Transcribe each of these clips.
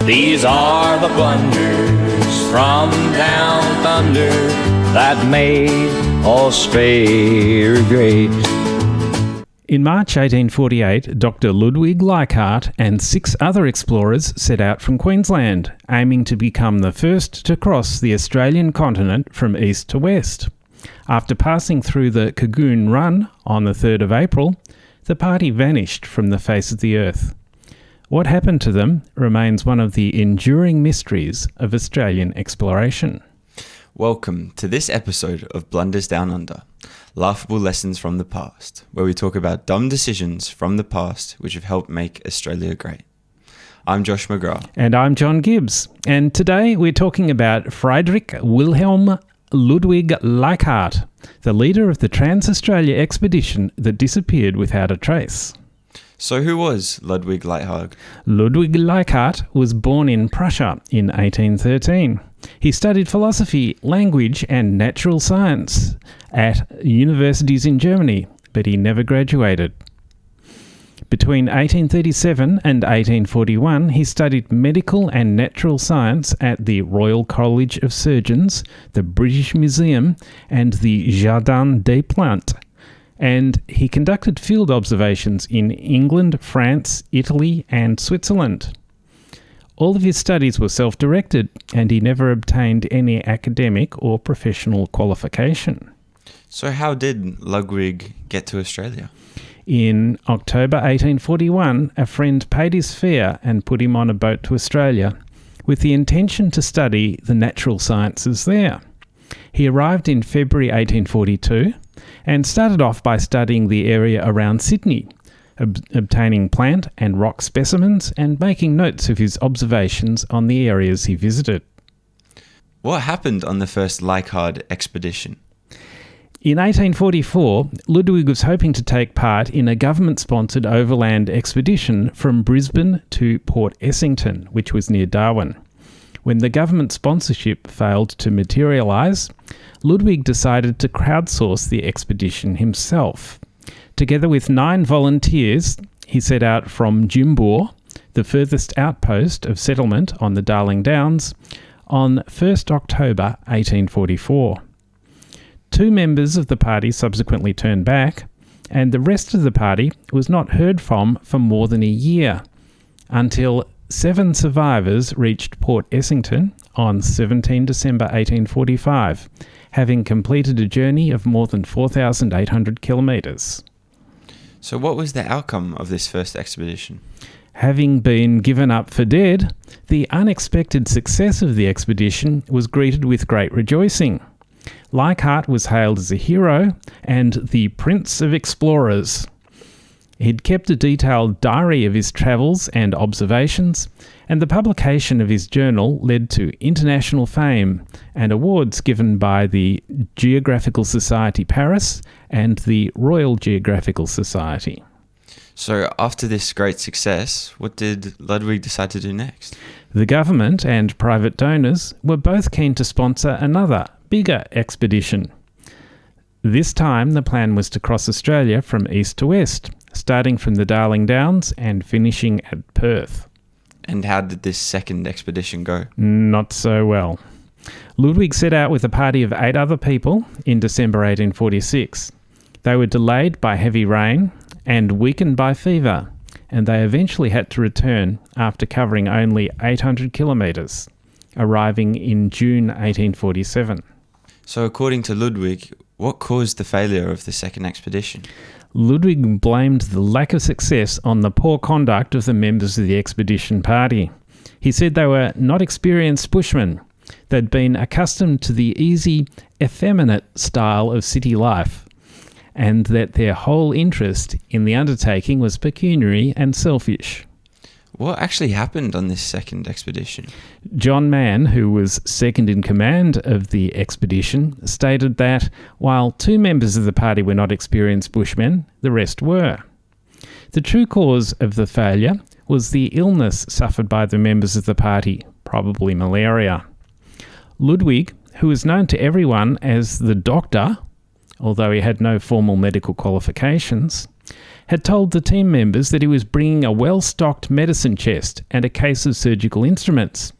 These are the blunders from down thunder that made Australia great. In March 1848, Dr Ludwig Leichhardt and 6 other explorers set out from Queensland, aiming to become the first to cross the Australian continent from east to west. After passing through the Cogoon Run on the 3rd of April, the party vanished from the face of the earth. What happened to them remains one of the enduring mysteries of Australian exploration. Welcome to this episode of Blunders Down Under, laughable lessons from the past, where we talk about dumb decisions from the past which have helped make Australia great. I'm Josh McGrath. And I'm John Gibbs. And today we're talking about Friedrich Wilhelm Ludwig Leichhardt, the leader of the Trans-Australia expedition that disappeared without a trace. So who was Ludwig Leichhardt? Ludwig Leichhardt was born in Prussia in 1813. He studied philosophy, language and natural science at universities in Germany, but he never graduated. Between 1837 and 1841, he studied medical and natural science at the Royal College of Surgeons, the British Museum and the Jardin des Plantes. And he conducted field observations in England, France, Italy and Switzerland. All of his studies were self-directed, and he never obtained any academic or professional qualification. So how did Ludwig get to Australia? In October 1841, a friend paid his fare and put him on a boat to Australia, with the intention to study the natural sciences there. He arrived in February 1842, and started off by studying the area around Sydney, obtaining plant and rock specimens and making notes of his observations on the areas he visited. What happened on the first Leichhardt expedition? In 1844, Ludwig was hoping to take part in a government-sponsored overland expedition from Brisbane to Port Essington, which was near Darwin. When the government sponsorship failed to materialise, Ludwig decided to crowdsource the expedition himself. Together with 9 volunteers, he set out from Jimbour, the furthest outpost of settlement on the Darling Downs, on 1st October 1844. 2 members of the party subsequently turned back, and the rest of the party was not heard from for more than a year, until 7 survivors reached Port Essington on 17 December 1845, having completed a journey of more than 4,800 kilometres. So what was the outcome of this first expedition? Having been given up for dead, the unexpected success of the expedition was greeted with great rejoicing. Leichhardt was hailed as a hero and the Prince of Explorers. He'd kept a detailed diary of his travels and observations, and the publication of his journal led to international fame and awards given by the Geographical Society Paris and the Royal Geographical Society. So after this great success, what did Ludwig decide to do next? The government and private donors were both keen to sponsor another, bigger expedition. This time the plan was to cross Australia from east to west, starting from the Darling Downs and finishing at Perth. And how did this second expedition go? Not so well. Ludwig set out with a party of 8 other people in December 1846. They were delayed by heavy rain and weakened by fever, and they eventually had to return after covering only 800 kilometres, arriving in June 1847. So according to Ludwig, what caused the failure of the second expedition? Ludwig blamed the lack of success on the poor conduct of the members of the expedition party. He said they were not experienced bushmen. They'd been accustomed to the easy, effeminate style of city life, and that their whole interest in the undertaking was pecuniary and selfish. What actually happened on this second expedition? John Mann, who was second in command of the expedition, stated that while 2 members of the party were not experienced bushmen, the rest were. The true cause of the failure was the illness suffered by the members of the party, probably malaria. Ludwig, who was known to everyone as the Doctor, although he had no formal medical qualifications, had told the team members that he was bringing a well-stocked medicine chest and a case of surgical instruments.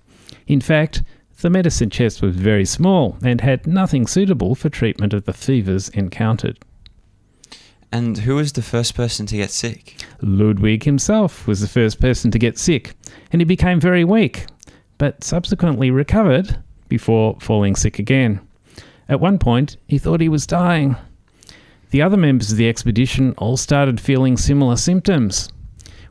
In fact, the medicine chest was very small and had nothing suitable for treatment of the fevers encountered. And who was the first person to get sick? Ludwig himself was the first person to get sick, and he became very weak, but subsequently recovered before falling sick again. At one point, he thought he was dying. The other members of the expedition all started feeling similar symptoms.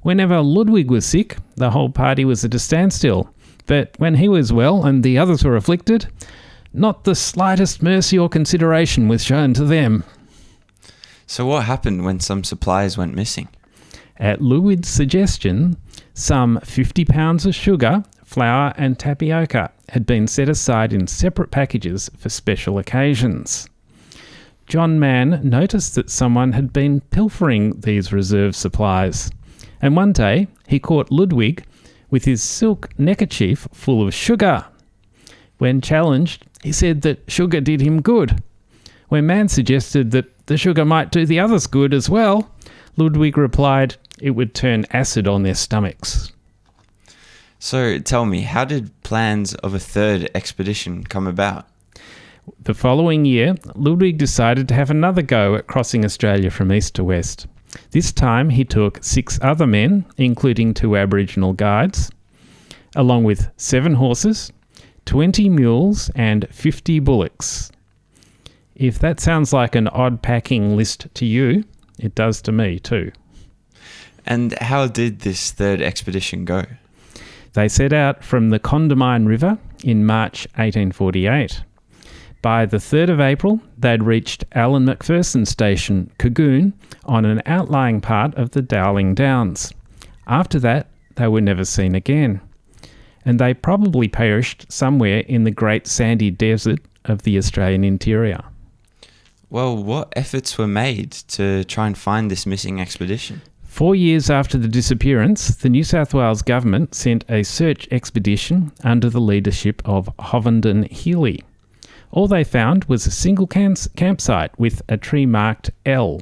Whenever Ludwig was sick, the whole party was at a standstill. But when he was well and the others were afflicted, not the slightest mercy or consideration was shown to them. So what happened when some supplies went missing? At Ludwig's suggestion, some 50 pounds of sugar, flour and tapioca had been set aside in separate packages for special occasions. John Mann noticed that someone had been pilfering these reserve supplies, and one day he caught Ludwig with his silk neckerchief full of sugar. When challenged, he said that sugar did him good. When Mann suggested that the sugar might do the others good as well, Ludwig replied it would turn acid on their stomachs. So tell me, how did plans of a third expedition come about? The following year, Ludwig decided to have another go at crossing Australia from east to west. This time he took 6 other men, including 2 Aboriginal guides, along with 7 horses, 20 mules and 50 bullocks. If that sounds like an odd packing list to you, it does to me too. And how did this third expedition go? They set out from the Condamine River in March 1848. By the 3rd of April, they'd reached Alan McPherson's station, Cogoon, on an outlying part of the Dowling Downs. After that, they were never seen again, and they probably perished somewhere in the great sandy desert of the Australian interior. Well, what efforts were made to try and find this missing expedition? 4 years after the disappearance, the New South Wales government sent a search expedition under the leadership of Hovenden Healy. All they found was a single campsite with a tree marked L.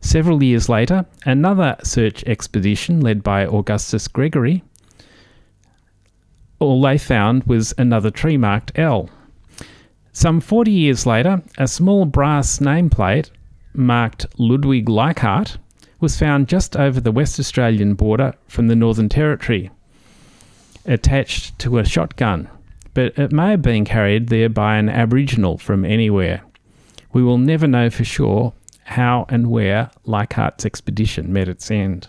Several years later, another search expedition led by Augustus Gregory, all they found was another tree marked L. Some 40 years later, a small brass nameplate marked Ludwig Leichhardt was found just over the West Australian border from the Northern Territory, attached to a shotgun, but it may have been carried there by an Aboriginal from anywhere. We will never know for sure how and where Leichhardt's expedition met its end.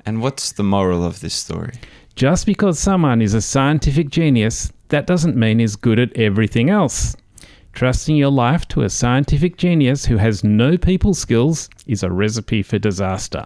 And what's the moral of this story? Just because someone is a scientific genius, that doesn't mean he's good at everything else. Trusting your life to a scientific genius who has no people skills is a recipe for disaster.